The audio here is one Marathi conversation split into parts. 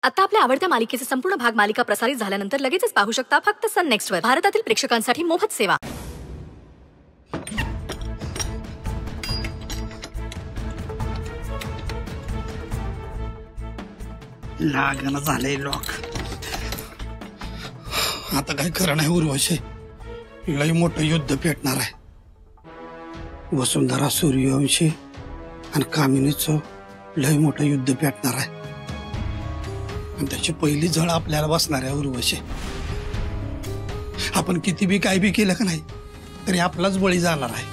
आता आपल्या आवडत्या मालिकेचे संपूर्ण भाग मालिका प्रसारित झाल्यानंतर लगेचच पाहू शकता फक्त सन नेक्स्ट वर. भारतातील प्रेक्षकांसाठी मोफत सेवा. लागण झाले लोक. आता काय खरं नाही. उर्वशी लय मोठं युद्ध पेटणार आहे. वसुंधरा सूर्यवंशी आणि कामिनीचं लय मोठं युद्ध पेटणार आहे. आणि त्याची पहिली झळ आपल्याला बसणार आहे. उर्वशी आपण किती बी काय बी केलं का नाही तरी आपलाच बळी जाणार आहे.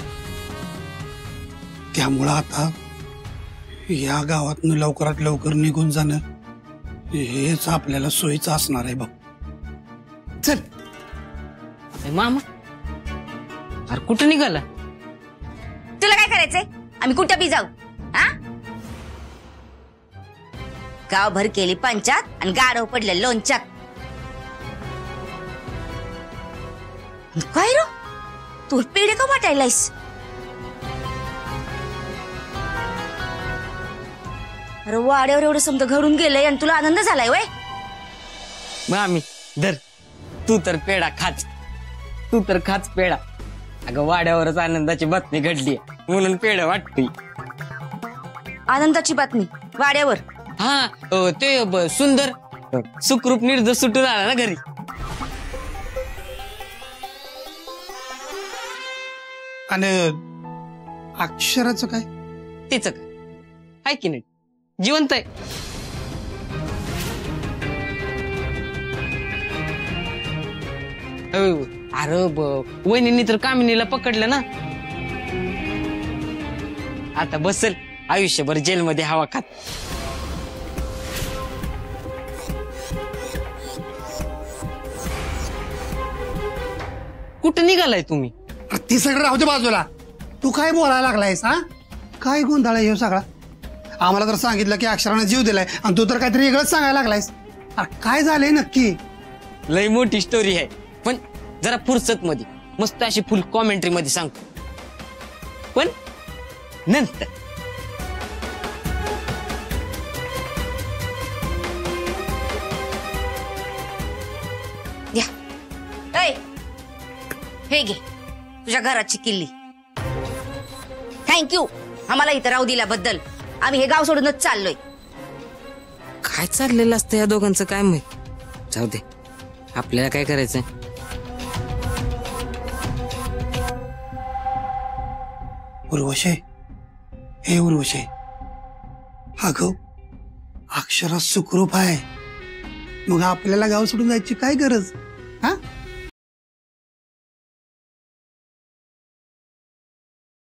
त्यामुळं आता या गावातनं लवकरात लवकर निघून जाणं हेच आपल्याला सोयीचं असणार आहे. बघ चल. मामा अरे कुठं निघाला? तुला काय करायचंय? आम्ही कुठं बी जाऊ. हा गावभर केली पंचायत आणि गाडव पडले लोणच्यात. काय रो तू पेढे का वाटायलायस? अरे वाड्यावर एवढं समजा घडून गेलंय आणि तुला आनंद झालाय वय? मामी धर तू तर पेढा खाच. तू तर खाच पेढा. अगं वाड्यावरच आनंदाची बातमी घडली म्हणून पेढा वाटतोय. आनंदाची बातमी वाड्यावर? हा ते सुंदर सुखरूप निर्दोष सुटून आला ना घरी. आणि अक्षराचं काय? तिचं काय आहे की नाही? जिवंत आहे. अरे वहिनींनी तर कामिनीला पकडलं ना. आता बसल आयुष्यभर जेलमध्ये हवा खात. कुठं निघालाय तुम्ही? ती सगळं राहू दे बाजूला. तू काय बोलायला लागलायस? हा काय गोंधळ आहे सगळा? आम्हाला तर सांगितलं की अक्षराने जीव दिलाय आणि तू तर काहीतरी वेगळंच सांगायला लागलायस. अरे काय झालंय नक्की? लय मोठी स्टोरी आहे पण जरा फुरसत मध्ये मस्त अशी फुल कॉमेंट्री मध्ये सांगतो पण नंतर. हे घे तुझ्या घराची किल्ली. थँक्यू आम्हाला इथं राहू दिल्याबद्दल. आम्ही हे गाव सोडूनच चाललोय. काय चाललेलं असतं या दोघांचं काय माहित. जाऊ दे आपल्याला काय करायचंय. उर्वशी हे उर्वशी अगं अक्षरा सुखरूप आहे. मग आपल्याला गाव सोडून जायची काय गरज? हा